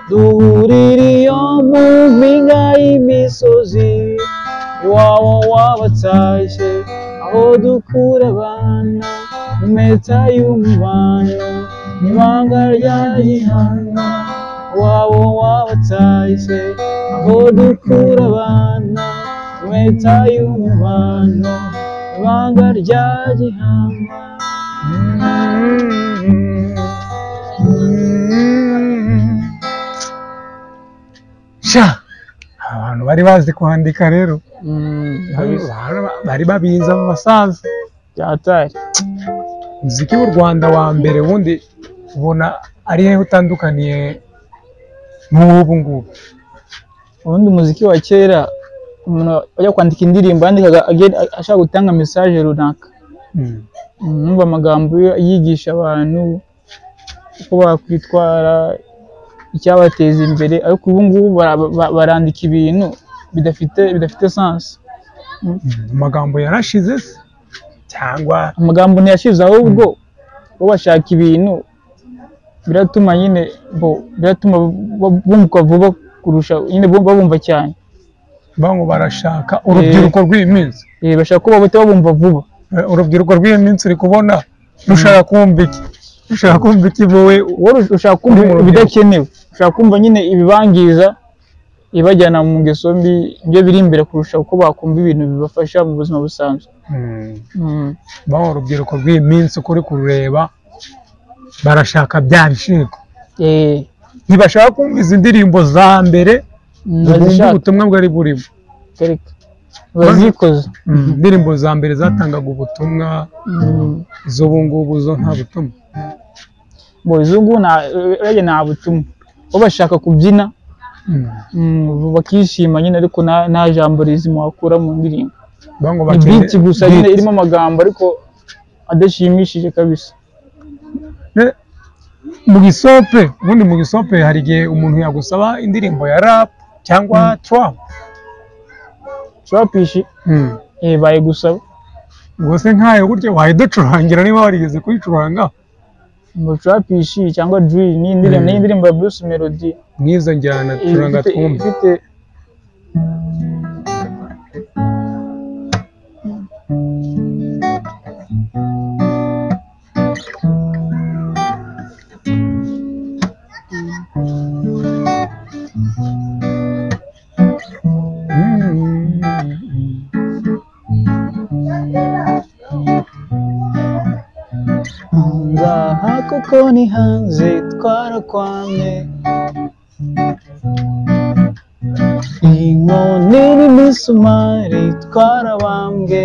duhurira iyo mu mpinga y'imisozi, iwabo wabatashye aho dukura abana, mu mpeta y'umubano n'ibanga rya gihanga, iwabo wabatashye aho dukura abana, mu mpeta y'umubano n'ibanga rya gihanga. Abantu bari bazi kwandika rero, bari babiza mu basaza byatari. Muziki w'u Rwanda wa mbere ubundi ubona ari he utandukaniye n'ubu ngubu? Ubundi umuziki wa kera umuntu ajya kwandika indirimbo yandikaga ashaka gutanga message runaka, numva amagambo yigisha abantu uko bakwitwara, icyabateza imbere, ariko ubu ngubu barandika ibintu bidafite sens. Amagambo yarashize cyangwa amagambo ntiyashize, ahubwo bo bashaka ibintu biratuma nyine biratuma bumva vuba kurusha nyine bumva cyane. Bango barashaka urubyiruko rw'iminsi, bashaka ko babumva vuba. Urubyiruko rw'iminsi uri kubona rushaka kumva iki? Ushaka kumva iki wowe? Ushaka kumva ibidakenewe, ushaka kumva nyine ibibangiza, ibajyana mu ngeso mbi, ibyo biri imbere kurusha uko bakumva ibintu bibafasha mu buzima busanzwe. Bango urubyiruko rw'iminsi kuri kurureba barashaka bya bishiko, ntibashaka kumva izi ndirimbo za mbere, bumva ubutumwa bwari burimo. Bazikoze indirimbo za mbere zatangaga ubutumwa, iz'ubu ngubu zo nta butumwa. Iz'ubu nta butumwa, bo bashaka kubyina bakishima nyine, ariko nta jambo rizima wakura mu ndirimbo. Ni beat gusa nyine irimo amagambo ariko adashimishije kabisa. mu gisope ubundi mu gisope hari igihe umuntu yagusaba indirimbo ya rap cyangwa trap. Trapishi bayigusaba Ubwo nkayo buryo wayiducurangira niba warigeze kuyicuranga. mu trapishi cyangwa drill ni indirimbo ya Bruce Melody Mwiza njyana curanga twumve. ifite ngaha kuko ni hanze twarakwamye inkoni n'imisumari twarabambwe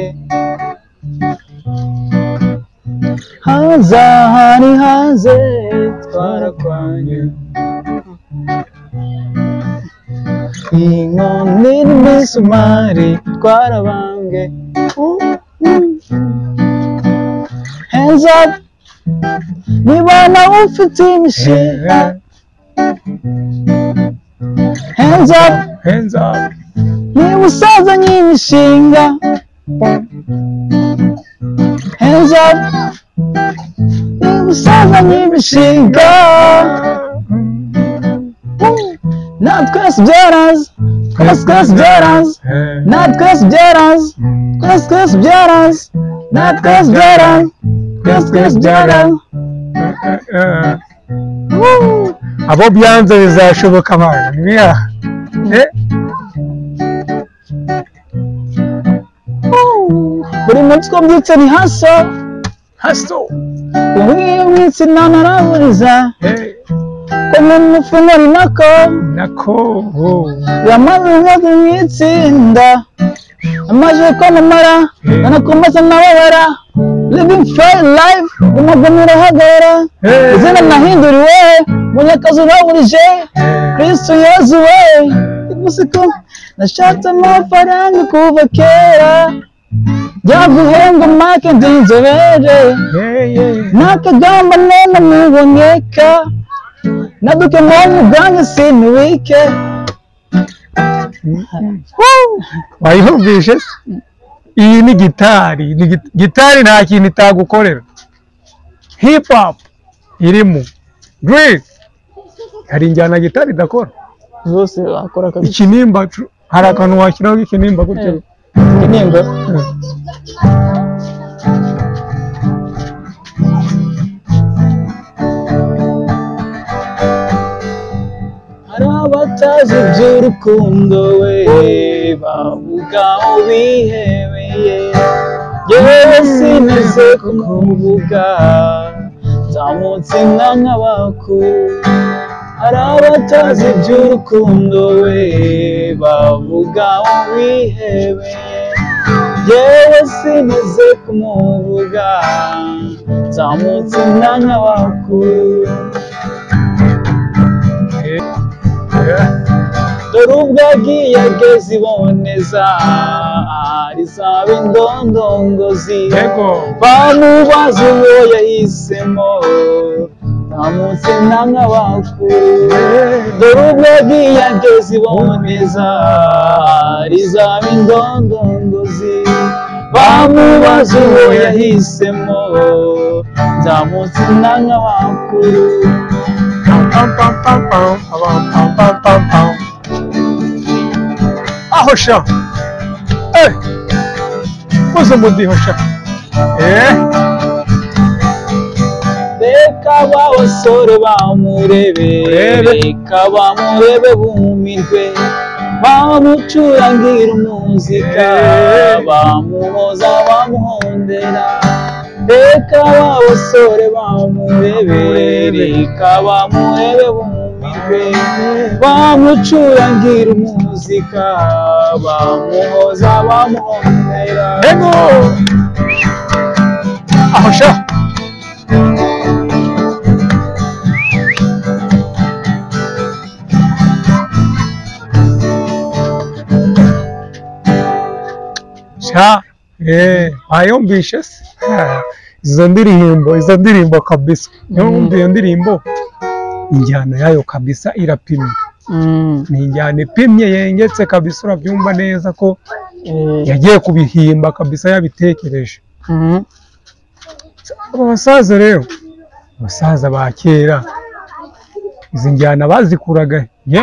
hanze aha ni hanze twarakwamye inkoni n'imisumari twarabambwe hands up niba nawe ufite imishinga hands up Hands up. niba usazanye imishinga hands up niba usazanye imishinga natwe byaranze twese byaranze natwe byaranze twese byaranze natwe byaranze twese byaranze abo byanze bizashoboka abana nibiya buri munsi ko mbyutse ni haso ubu mwitsi nanaraburiza ko mu mufumo ni nako yamaze mwitsinda amaze kwamamara anakomeza nababara living fair life umugomero hagarara izina nahinduriwe munyakazi uraburije Kristo Yezu we igusiko nashatse amafaranga kuva kera byaguhenga make ndi inzobere nakagamba none muboneka naduke mu bwanjye sinubike wayihumvishe iyi ni gitari gitari nta kintu itagukorera hip hop irimo drill hari injyana gitari idakora zose akora kabisa ikinimba hari akantu washyiraho ikinimba gutyo ikinimba hari abatazi iby'urukundo we bavuga ubihebeye yewe sineze kumuvuga nzamutse nk'abakuru hari abatazi iby'urukundo we bavuga ubihebeye yewe sineze kumuvuga nzamutse nk'abakuru dore ubwo agiye ageze iboneza rizaba indondongozi bamubaza uwo yahisemo ntamutse nk'abakuru dore ubwo agiye ageze iboneza rizaba indondongozi bamubaza uwo yahisemo ntamutse nk'abakuru aho sha muze mudiho sha reka abasore bamurebe reka bamurebe bumirwe bamucurangira umuzika bamuhoza bamuhondera reka abasore bamurebe reka bamurebe bumirwe bamucurangira umuzika bamuhoza bamuhondera aho sha ayumvishe se izo ndirimbo kabisa niyo wumva iyo ndirimbo injyana yayo kabisa irapimye ni injyana ipimye yengetse kabisa urabyumva neza ko yagiye kubihimba kabisa yabitekereje aba basaza rero abasaza ba kera izi njyana bazikuraga ni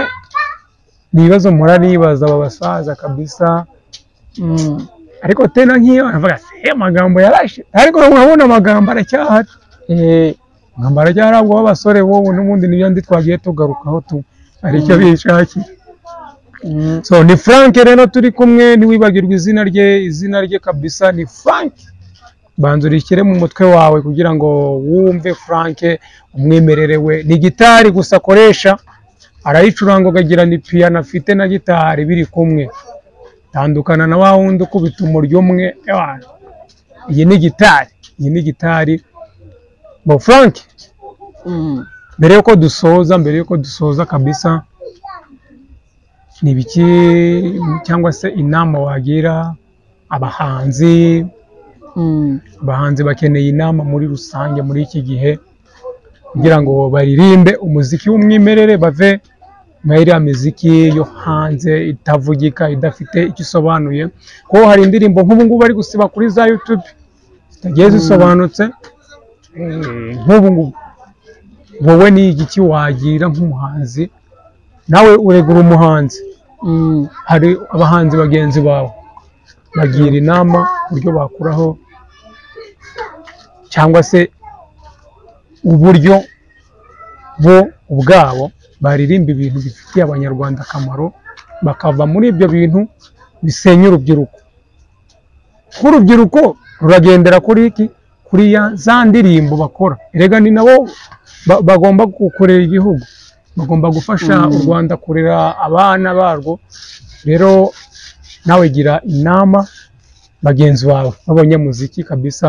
ibibazo mpora nibaza aba basaza kabisa ariko tena nk'iyo aravuga amagambo yarashe ariko urabona amagambo aracyahari amagambo aracyahari ahubwo w'abasore wowe n'ubundi nibyo ndi twagiye tugarukaho hari icyo bishakira so ni Frank rero turi kumwe niwibagirwa izina rye kabisa ni Frank banza urikire mu mutwe wawe kugira ngo wumve Frank umwimerere we ni gitari gusa akoresha arayicuranga ukagira ni piano afite na gitari biri kumwe tandukana na wa wundi ukubita umuryo umwe iyi ni gitari bo Frank mbere yuko dusoza kabisa ni biki cyangwa se inama wagira abahanzi bakeneye inama muri rusange muri iki gihe kugira ngo baririmbe umuziki w'umwimerere bave muri iriya miziki yo hanze itavugika idafite icyo isobanuye ko hari indirimbo nk'ubu ngubu bari gusiba kuri za YouTube zitagiye zisobanutse nk'ubu ngubu wowe ni igiki wagira nk'umuhanzi nawe uregura umuhanzi hari abahanzi bagenzi bawe bagira inama uburyo bakuraho cyangwa se uburyo bo ubwabo baririmba ibintu bifitiye abanyarwanda akamaro bakava muri ibyo bintu bisenya urubyiruko urubyiruko ruragendera kuri za ndirimbo bakora erega ni nabo bagomba gukorera igihugu bagomba gufasha u Rwanda kurera abana barwo rero nawe gira inama bagenzi bawe b'abanyamuziki kabisa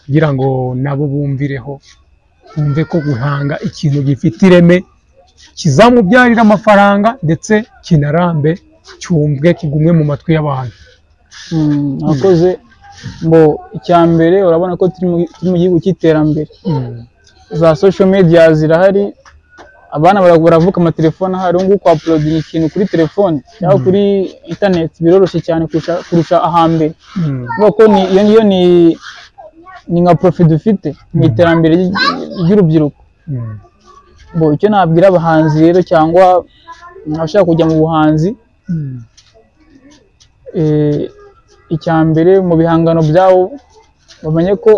kugira ngo nabo bumvireho bumve ko guhanga ikintu gifite ireme kizamubyarira amafaranga ndetse kinarambe cyumvwe kigumwe mu matwi y'abantu akoze ngo icyambere urabona ko turi mu gihugu cy'iterambere za social media zirahari abana baravuga amatelefone ahari ngo kwa uploading ikintu kuri telefone cyangwa kuri internet biroroshye cyane kurusha ahambere kuko iyo ni nka profit dufite mu iterambere ry'urubyiruko bo icyo nabwira abahanzi rero cyangwa abashaka kujya mu buhanzi icyambere mu bihangano byawo bamenye ko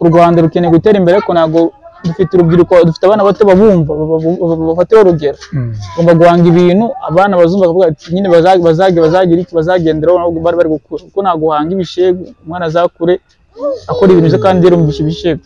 u Rwanda rukeneye gutera imbere ko nago dufite urubyiruko dufite abana bato babumva bafateho urugero ngomba guhanga ibintu abana bazumva bakavuga ati nyine bazagira iki bazagenderaho nabo bari gukura kuko naguhanga ibishego umwana azakure akora ibintu kandi yarumvisha ibishego